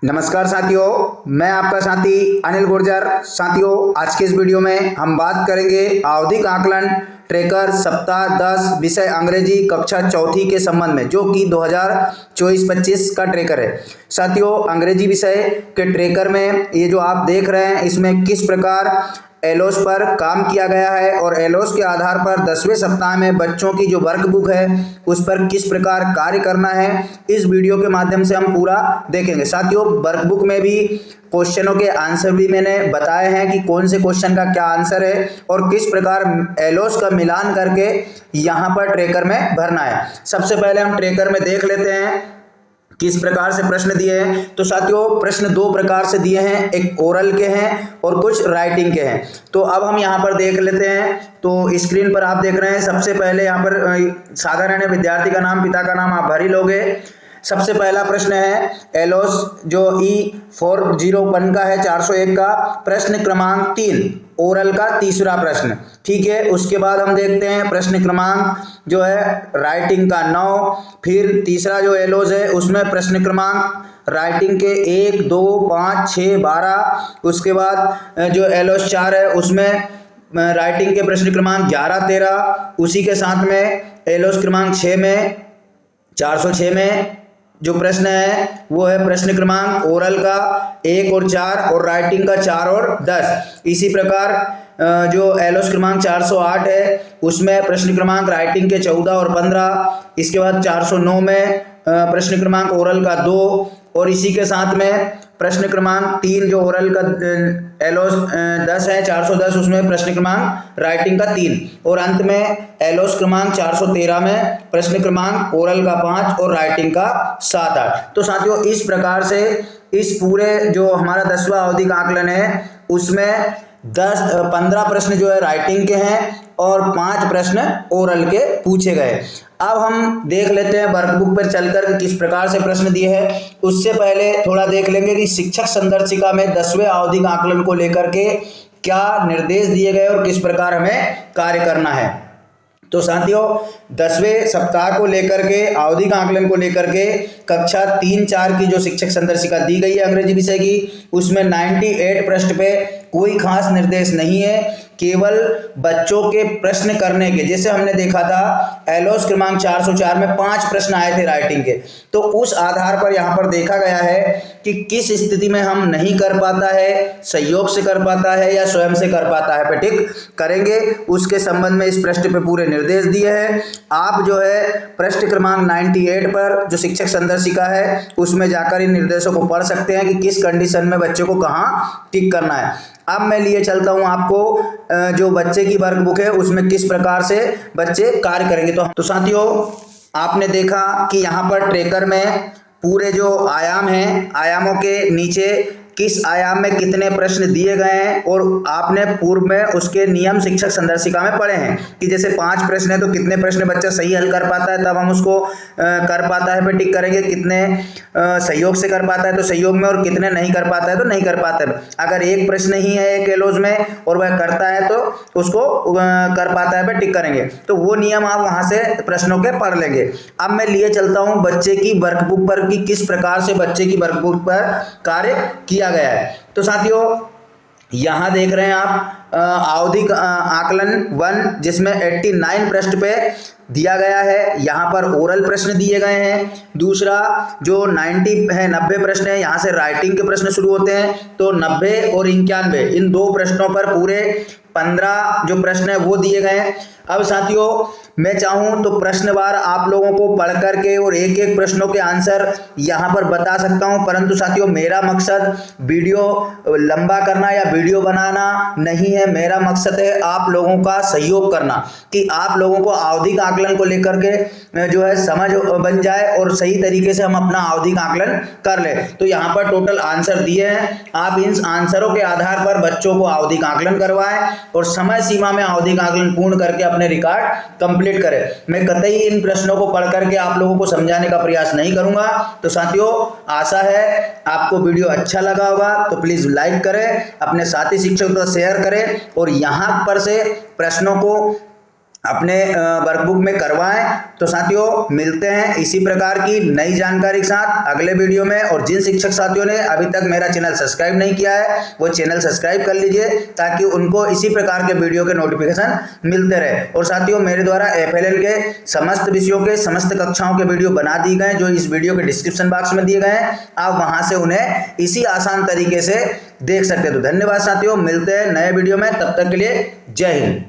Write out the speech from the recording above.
नमस्कार साथियों, मैं आपका साथी अनिल गुर्जर। साथियों, आज के इस वीडियो में हम बात करेंगे आवधिक आकलन ट्रेकर सप्ताह 10 विषय अंग्रेजी कक्षा चौथी के संबंध में, जो कि 2024-25 का ट्रेकर है। साथियों, अंग्रेजी विषय के ट्रेकर में ये जो आप देख रहे हैं, इसमें किस प्रकार एलोस पर काम किया गया है और एलोस के आधार पर 10वें सप्ताह में बच्चों की जो वर्कबुक है उस पर किस प्रकार कार्य करना है, इस वीडियो के माध्यम से हम पूरा देखेंगे। साथियों, वर्कबुक में भी क्वेश्चनों के आंसर भी मैंने बताए हैं कि कौन से क्वेश्चन का क्या आंसर है और किस प्रकार एलोस का मिलान करके यहाँ पर ट्रेकर में भरना है। सबसे पहले हम ट्रेकर में देख लेते हैं किस प्रकार से प्रश्न दिए हैं। तो साथियों, प्रश्न दो प्रकार से दिए हैं, एक ओरल के हैं और कुछ राइटिंग के हैं। तो अब हम यहाँ पर देख लेते हैं। तो स्क्रीन पर आप देख रहे हैं, सबसे पहले यहाँ पर साधारण विद्यार्थी का नाम, पिता का नाम आप भर ही लोगे। सबसे पहला प्रश्न है एलोस, जो E401 का है, 401 का, प्रश्न क्रमांक 3, ओरल का तीसरा प्रश्न। ठीक है, उसके बाद हम देखते हैं प्रश्न क्रमांक जो है राइटिंग का 9, फिर तीसरा जो एलोस है उसमें प्रश्न क्रमांक राइटिंग के 1, 2, 5, 6, 12। उसके बाद जो एलोस 4 है उसमें राइटिंग के प्रश्न क्रमांक 11, 13। उसी के साथ में एलोस क्रमांक 6 में 406 में जो प्रश्न है वो है प्रश्न क्रमांक ओरल का 1 और 4 और राइटिंग का 4 और 10। इसी प्रकार जो एलोस क्रमांक 408 है उसमें प्रश्न क्रमांक राइटिंग के 14 और 15। इसके बाद 409 में प्रश्न क्रमांक ओरल का 2 और इसी के साथ में प्रश्न क्रमांक 3 जो ओरल का एलोस 10 है, 410, उसमें प्रश्न क्रमांक राइटिंग का 3 और अंत में एलोस क्रमांक 413 में प्रश्न क्रमांक ओरल का 5 और राइटिंग का 7, 8। तो साथियों, इस प्रकार से इस पूरे जो हमारा 10वां आवधिक आकलन है उसमें 15 प्रश्न जो है राइटिंग के हैं और 5 प्रश्न ओरल के पूछे गए। अब हम देख लेते हैं वर्कबुक पर चलकर किस प्रकार से प्रश्न दिए हैं। उससे पहले थोड़ा देख लेंगे कि शिक्षक संदर्शिका में 10वें आवधिक आकलन को लेकर के क्या निर्देश दिए गए और किस प्रकार हमें कार्य करना है। तो साथियों, 10वें सप्ताह को लेकर के, आवधिक आकलन को लेकर के कक्षा 3-4 की जो शिक्षक संदर्शिका दी गई है अंग्रेजी विषय की, उसमें 98 पृष्ठ पे कोई खास निर्देश नहीं है, केवल बच्चों के प्रश्न करने के। जैसे हमने देखा था एलोस क्रमांक 404 में 5 प्रश्न आए थे राइटिंग के, तो उस आधार पर यहाँ पर देखा गया है कि किस स्थिति में हम नहीं कर पाता है, सहयोग से कर पाता है या स्वयं से कर पाता है, पे टिक करेंगे। उसके संबंध में इस पृष्ठ पे पूरे निर्देश दिए हैं। आप जो है पृष्ठ क्रमांक 98 पर जो शिक्षक संदर्शिका है उसमें जाकर इन निर्देशों को पढ़ सकते हैं कि किस कंडीशन में बच्चे को कहाँ टिक करना है। अब मैं लिए चलता हूं आपको जो बच्चे की वर्कबुक है उसमें किस प्रकार से बच्चे कार्य करेंगे। तो साथियों, आपने देखा कि यहाँ पर ट्रेकर में पूरे जो आयाम हैं, आयामों के नीचे किस आयाम में कितने प्रश्न दिए गए हैं और आपने पूर्व में उसके नियम शिक्षक संदर्शिका में पढ़े हैं कि जैसे 5 प्रश्न है तो कितने प्रश्न बच्चा सही हल कर पाता है, तब हम उसको कर पाता है पे टिक करेंगे। कितने सहयोग से कर पाता है तो सहयोग में, और कितने नहीं कर पाता है तो नहीं कर पाता है। अगर एक प्रश्न ही है एक एलोस में और वह करता है तो उसको कर पाता है पे टिक करेंगे। तो वो नियम आप वहां से प्रश्नों के पढ़ लेंगे। अब मैं लिए चलता हूं बच्चे की वर्कबुक पर कि किस प्रकार से बच्चे की वर्कबुक पर कार्य किया गया है। तो साथियों, यहां देख रहे हैं आप आवधिक आकलन 1 जिसमें 89 पृष्ठ पे दिया गया है। यहाँ पर ओरल प्रश्न दिए गए हैं। दूसरा जो 90 है, 90 प्रश्न है, यहाँ से राइटिंग के प्रश्न शुरू होते हैं। तो 90 और 91 इन 2 प्रश्नों पर पूरे 15 जो प्रश्न है वो दिए गए हैं। अब साथियों, मैं चाहूं तो प्रश्नवार आप लोगों को पढ़ करके और एक एक प्रश्नों के आंसर यहाँ पर बता सकता हूं, परंतु साथियों मेरा मकसद वीडियो लंबा करना या वीडियो बनाना नहीं है। मेरा मकसद है आप लोगों का सहयोग करना, कि आप लोगों को आवधिक आकलन को लेकर के जो है समझ बन जाए और सही तरीके से हम अपना आवधिक आकलन कर ले। तो यहाँ पर टोटल आंसर दिए हैं, आप इन आंसरों के आधार पर बच्चों को आवधिक आकलन करवाएं और समय सीमा में आवधिक आकलन पूर्ण करके अपने रिकॉर्ड कंप्लीट करें। मैं कतई इन प्रश्नों को पढ़ करके आप लोगों को समझाने का प्रयास नहीं करूंगा। तो साथियों, आशा है आपको वीडियो अच्छा लगा होगा, तो प्लीज लाइक करें, अपने साथी शिक्षकों को शेयर करें और यहाँ पर से प्रश्नों को अपने वर्कबुक में करवाएं। तो साथियों मिलते हैं इसी प्रकार की नई जानकारी के साथ अगले वीडियो में। और जिन शिक्षक साथियों ने अभी तक मेरा चैनल सब्सक्राइब नहीं किया है वो चैनल सब्सक्राइब कर लीजिए ताकि उनको इसी प्रकार के वीडियो के नोटिफिकेशन मिलते रहे। और साथियों मेरे द्वारा FLL के समस्त विषयों के समस्त कक्षाओं के वीडियो बना दिए गए जो इस वीडियो के डिस्क्रिप्शन बॉक्स में दिए गए हैं, आप वहां से उन्हें इसी आसान तरीके से देख सकते हैं। तो धन्यवाद साथियों, मिलते हैं नए वीडियो में, तब तक के लिए जय हिंद।